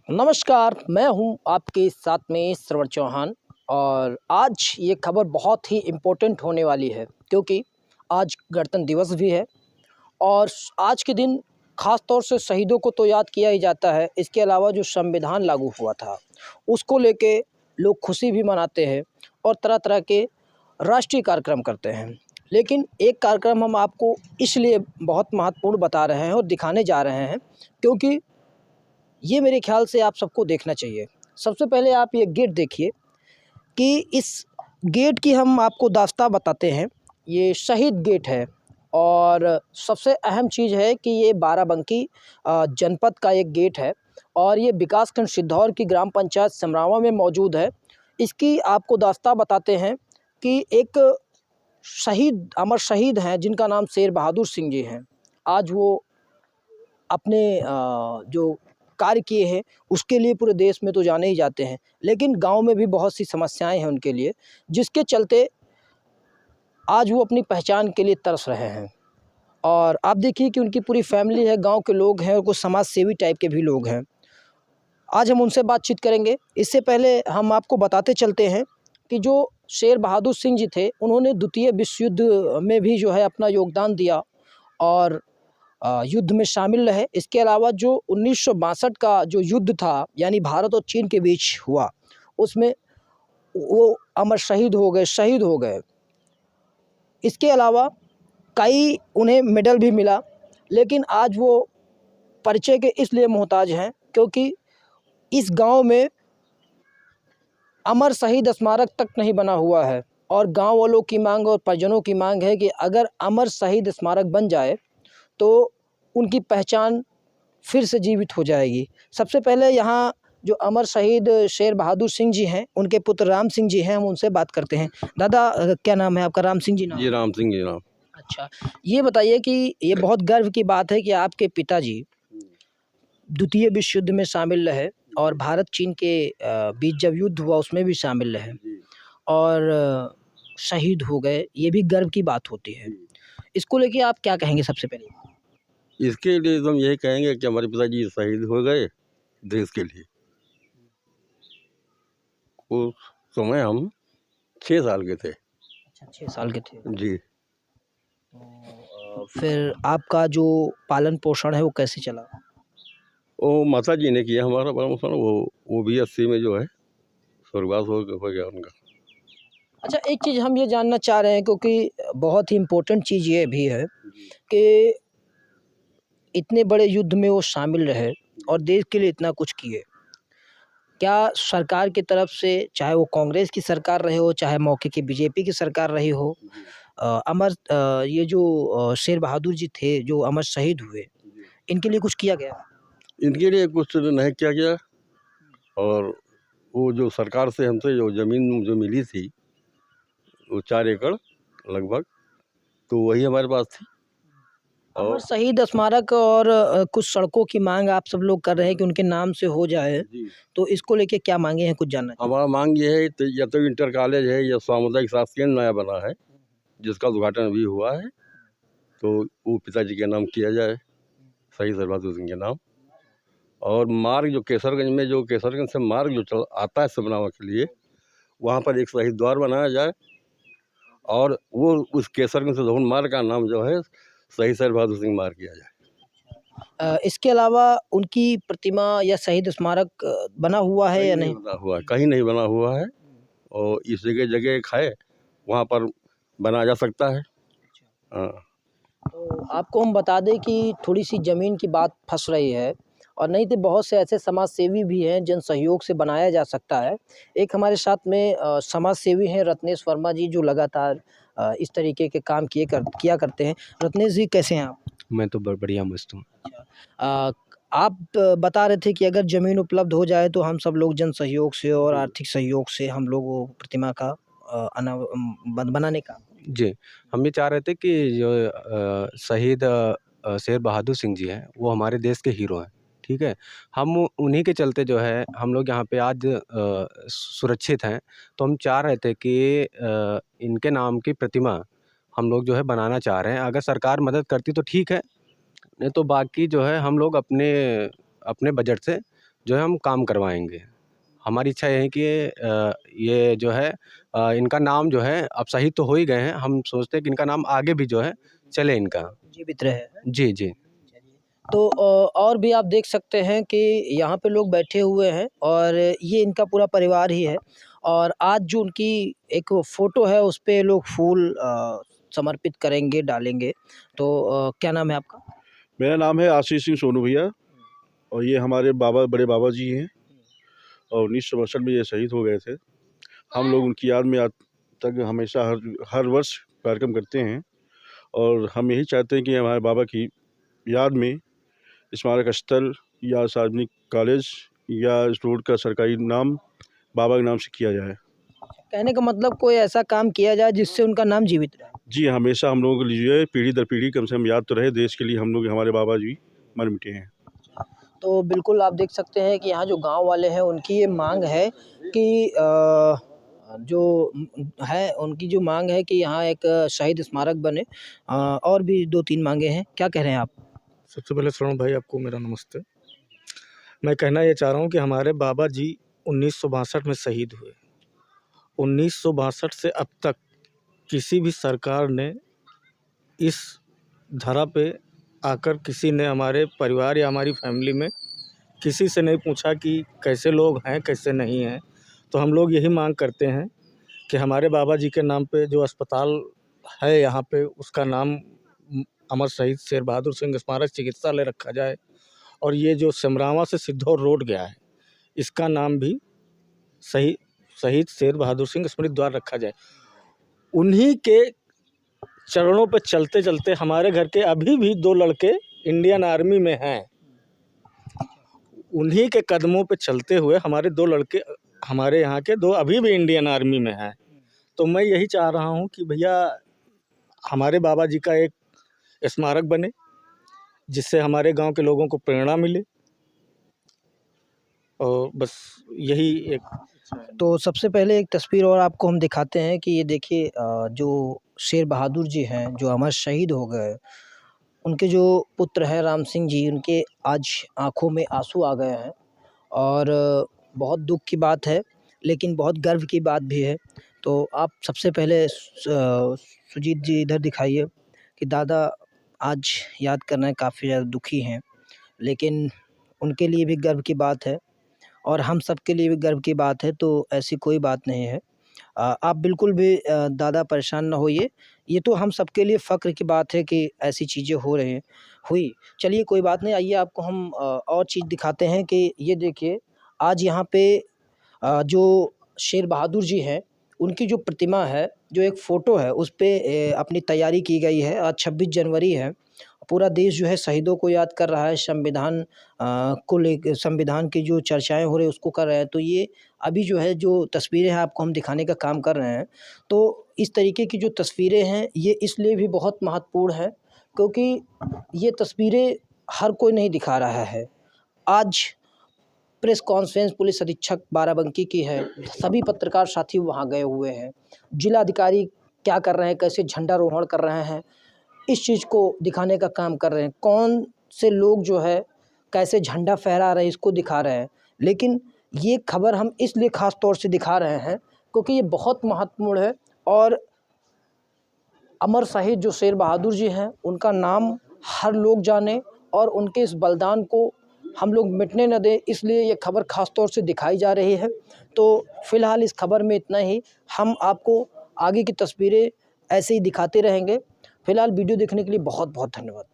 नमस्कार, मैं हूं आपके साथ में श्रवण चौहान और आज ये खबर बहुत ही इम्पोर्टेंट होने वाली है क्योंकि आज गणतंत्र दिवस भी है और आज के दिन ख़ास तौर से शहीदों को तो याद किया ही जाता है। इसके अलावा जो संविधान लागू हुआ था, उसको लेके लोग खुशी भी मनाते हैं और तरह-तरह के राष्ट्रीय कार्यक्रम करते हैं। लेकिन एक कार्यक्रम हम आपको इसलिए बहुत महत्वपूर्ण बता रहे हैं और दिखाने जा रहे हैं क्योंकि ये मेरे ख़्याल से आप सबको देखना चाहिए। सबसे पहले आप ये गेट देखिए कि इस गेट की हम आपको दास्ताँ बताते हैं। ये शहीद गेट है और सबसे अहम चीज़ है कि ये बाराबंकी जनपद का एक गेट है और ये विकासखंड सिद्धौर की ग्राम पंचायत समरावा में मौजूद है। इसकी आपको दास्ताँ बताते हैं कि एक शहीद अमर शहीद हैं जिनका नाम शेर बहादुर सिंह जी हैं। आज वो अपने जो कार्य किए हैं उसके लिए पूरे देश में तो जाने ही जाते हैं, लेकिन गाँव में भी बहुत सी समस्याएँ हैं उनके लिए, जिसके चलते आज वो अपनी पहचान के लिए तरस रहे हैं। और आप देखिए कि उनकी पूरी फैमिली है, गाँव के लोग हैं और कुछ समाज सेवी टाइप के भी लोग हैं। आज हम उनसे बातचीत करेंगे। इससे पहले हम आपको बताते चलते हैं कि जो शेर बहादुर सिंह जी थे, उन्होंने द्वितीय विश्व युद्ध में भी जो है अपना योगदान दिया और युद्ध में शामिल रहे। इसके अलावा जो 1962 का जो युद्ध था, यानी भारत और चीन के बीच हुआ, उसमें वो अमर शहीद हो गए। इसके अलावा कई उन्हें मेडल भी मिला, लेकिन आज वो परिचय के इसलिए मोहताज हैं क्योंकि इस गाँव में अमर शहीद स्मारक तक नहीं बना हुआ है और गाँव वालों की मांग और परिजनों की मांग है कि अगर अमर शहीद स्मारक बन जाए तो उनकी पहचान फिर से जीवित हो जाएगी। सबसे पहले यहाँ जो अमर शहीद शेर बहादुर सिंह जी हैं, उनके पुत्र राम सिंह जी हैं, हम उनसे बात करते हैं। दादा क्या नाम है आपका? राम सिंह जी नाम जी, है? राम सिंह जी, राम। अच्छा, ये बताइए कि ये बहुत गर्व की बात है कि आपके पिताजी द्वितीय विश्व युद्ध में शामिल रहे और भारत चीन के बीच जब युद्ध हुआ उसमें भी शामिल रहे जी, और शहीद हो गए, ये भी गर्व की बात होती है। जी। इसको लेके आप क्या कहेंगे सबसे पहले? इसके लिए तो हम यही कहेंगे कि हमारे पिताजी शहीद हो गए देश के लिए। उस समय हम 6 साल के थे। अच्छा, 6 साल के थे। जी। तो फिर आपका जो पालन-पोषण है वो कैसे चला? वो माताजी ने किया हमारा पालन-पोषण। वो भी 80 में जो है स्वर्गवास हो गया उनका। अच्छा, एक चीज़ हम ये जानना चाह रहे हैं क्योंकि बहुत ही इम्पोर्टेंट चीज़ ये भी है जी। कि इतने बड़े युद्ध में वो शामिल रहे और देश के लिए इतना कुछ किए। क्या सरकार की तरफ से, चाहे वो कांग्रेस की सरकार रही हो, चाहे मौके की बीजेपी की सरकार रही हो, जी, ये जो शेर बहादुर जी थे, जो अमर शहीद हुए, जी। इनके लिए कुछ किया गया? इनके लिए कुछ नहीं किया गया और वो जो सरकार से हमसे जो ज़मीन जो मिली थी, वो 4 एकड़ लगभग, तो वही हमारे पास थी। अमर और शहीद स्मारक और कुछ सड़कों की मांग आप सब लोग कर रहे हैं कि उनके नाम से हो जाए, जी। तो इसको लेके क्या मांगे हैं? कुछ जानना चाहेंगे? हमारा मांग ये है तो या तो इंटर कॉलेज है या सामुदायिक स्वास्थ्य केंद्र नया बना है, जिसका उद्घाटन अभी हुआ है, तो वो पिताजी के नाम किया जाए, शहीद सरबहादुर सिंह के नाम। और मार्ग जो केसरगंज में, जो केसरगंज से मार्ग जो चल आता है समनावा के लिए, वहाँ पर एक शहीद द्वार बनाया जाए और वो उस केसरगंज से धोन मार्ग का नाम जो है शहीद सरबहादुर सिंह मार्ग किया जाए। इसके अलावा उनकी प्रतिमा या शहीद स्मारक बना हुआ है कहीं या नहीं नहीं? बना हुआ है, कहीं नहीं बना हुआ है और इस जगह एक है, वहाँ पर बनाया जा सकता है। हाँ। तो आपको हम बता दें कि थोड़ी-सी ज़मीन की बात फँस रही है और नहीं तो बहुत से ऐसे समाज सेवी भी हैं जिन सहयोग से बनाया जा सकता है। एक हमारे साथ में समाज सेवी हैं रत्नेश वर्मा जी जो लगातार इस तरीके के काम किया करते हैं। रत्नेश जी कैसे हैं आप? मैं तो बढ़िया मस्त हूँ। अच्छा। आप बता रहे थे कि अगर ज़मीन उपलब्ध हो जाए तो हम सब लोग जन सहयोग से और आर्थिक सहयोग से हम लोग वो प्रतिमा का बनाने का। जी, हम ये चाह रहे थे कि जो शहीद शेर बहादुर सिंह जी हैं, वो हमारे देश के हीरो हैं, ठीक है? हम उन्हीं के चलते जो है हम लोग यहाँ पे आज सुरक्षित हैं, तो हम चाह रहे थे कि इनके नाम की प्रतिमा हम लोग जो है बनाना चाह रहे हैं। अगर सरकार मदद करती तो ठीक है, नहीं तो बाकी जो है हम लोग अपने अपने बजट से जो है हम काम करवाएंगे। हमारी इच्छा यही कि ये जो है इनका नाम जो है अब शहीद तो हो ही गए हैं, हम सोचते हैं कि इनका नाम आगे भी जो है चले इनका। जीवित रहे। जी जी। तो और भी आप देख सकते हैं कि यहाँ पे लोग बैठे हुए हैं और ये इनका पूरा परिवार ही है और आज जो उनकी एक फ़ोटो है उस पे लोग फूल समर्पित करेंगे, डालेंगे। तो क्या नाम है आपका? मेरा नाम है आशीष सिंह सोनू भैया और ये हमारे बाबा बड़े बाबा जी हैं और 1962 में ये शहीद हो गए थे। हम लोग उनकी याद में आज तक हमेशा हर वर्ष कार्यक्रम करते हैं और हम यही चाहते हैं कि हमारे बाबा की याद में स्मारक स्थल या सार्वजनिक कॉलेज या इस रोड का सरकारी नाम बाबा के नाम से किया जाए। कहने का मतलब कोई ऐसा काम किया जाए जिससे उनका नाम जीवित रहे। जी, हमेशा हम लोगों के लिए पीढ़ी दर पीढ़ी कम से कम याद तो रहे देश के लिए हम लोग हमारे बाबा जी मर मिटे हैं। तो बिल्कुल आप देख सकते हैं कि यहाँ जो गाँव वाले हैं उनकी ये मांग है कि उनकी जो मांग है कि यहाँ एक शहीद स्मारक बने। और भी 2-3 मांगे हैं। क्या कह रहे हैं आप? सबसे पहले श्रवण भाई आपको मेरा नमस्ते। मैं कहना ये चाह रहा हूँ कि हमारे बाबा जी 1962 में शहीद हुए। 1962 से अब तक किसी भी सरकार ने इस धरा पे आकर किसी ने हमारे परिवार या हमारी फैमिली में किसी से नहीं पूछा कि कैसे लोग हैं कैसे नहीं हैं। तो हम लोग यही मांग करते हैं कि हमारे बाबा जी के नाम पे जो अस्पताल है यहाँ पे उसका नाम अमर शहीद शेर बहादुर सिंह स्मारक चिकित्सालय रखा जाए और ये जो सिमरावा से सिद्धौर रोड गया है इसका नाम भी शहीद शेर बहादुर सिंह स्मृति द्वार रखा जाए। उन्हीं के चरणों पे चलते चलते हमारे घर के अभी भी 2 लड़के इंडियन आर्मी में हैं। उन्हीं के कदमों पे चलते हुए हमारे 2 लड़के हमारे यहाँ के 2 अभी भी इंडियन आर्मी में हैं। तो मैं यही चाह रहा हूँ कि भैया हमारे बाबा जी का एक स्मारक बने जिससे हमारे गांव के लोगों को प्रेरणा मिले और बस यही एक। तो सबसे पहले एक तस्वीर और आपको हम दिखाते हैं कि ये देखिए जो शेर बहादुर जी हैं जो अमर शहीद हो गए, उनके जो पुत्र हैं राम सिंह जी, उनके आज आँखों में आँसू आ गए हैं और बहुत दुःख की बात है लेकिन बहुत गर्व की बात भी है। तो आप सबसे पहले सुजीत जी इधर दिखाइए कि दादा आज याद करना है काफ़ी ज़्यादा दुखी हैं, लेकिन उनके लिए भी गर्व की बात है और हम सब के लिए भी गर्व की बात है। तो ऐसी कोई बात नहीं है। आप बिल्कुल भी दादा परेशान ना होइए। ये तो हम सबके लिए फ़क्र की बात है कि ऐसी चीज़ें हुई। चलिए कोई बात नहीं, आइए आपको हम और चीज़ दिखाते हैं कि ये देखिए आज यहाँ पे जो शेर बहादुर जी हैं, उनकी जो प्रतिमा है, जो एक फ़ोटो है उस पे अपनी तैयारी की गई है। आज 26 जनवरी है। पूरा देश जो है शहीदों को याद कर रहा है, संविधान की जो चर्चाएँ हो रही हैं उसको कर रहे हैं। तो ये अभी जो है जो तस्वीरें हैं आपको हम दिखाने का काम कर रहे हैं। तो इस तरीके की जो तस्वीरें हैं ये इसलिए भी बहुत महत्वपूर्ण है क्योंकि ये तस्वीरें हर कोई नहीं दिखा रहा है। आज प्रेस कॉन्फ्रेंस पुलिस अधीक्षक बाराबंकी की है, सभी पत्रकार साथी वहाँ गए हुए हैं। जिलाधिकारी क्या कर रहे हैं, कैसे झंडारोहण कर रहे हैं, इस चीज़ को दिखाने का काम कर रहे हैं। कौन से लोग जो है कैसे झंडा फहरा रहे हैं इसको दिखा रहे हैं। लेकिन ये खबर हम इसलिए ख़ास तौर से दिखा रहे हैं क्योंकि ये बहुत महत्वपूर्ण है और अमर शहीद जो शेर बहादुर जी हैं उनका नाम हर लोग जाने और उनके इस बलिदान को हम लोग मिटने न दें, इसलिए ये खबर ख़ास तौर से दिखाई जा रही है। तो फ़िलहाल इस खबर में इतना ही। हम आपको आगे की तस्वीरें ऐसे ही दिखाते रहेंगे। फ़िलहाल वीडियो देखने के लिए बहुत-बहुत धन्यवाद।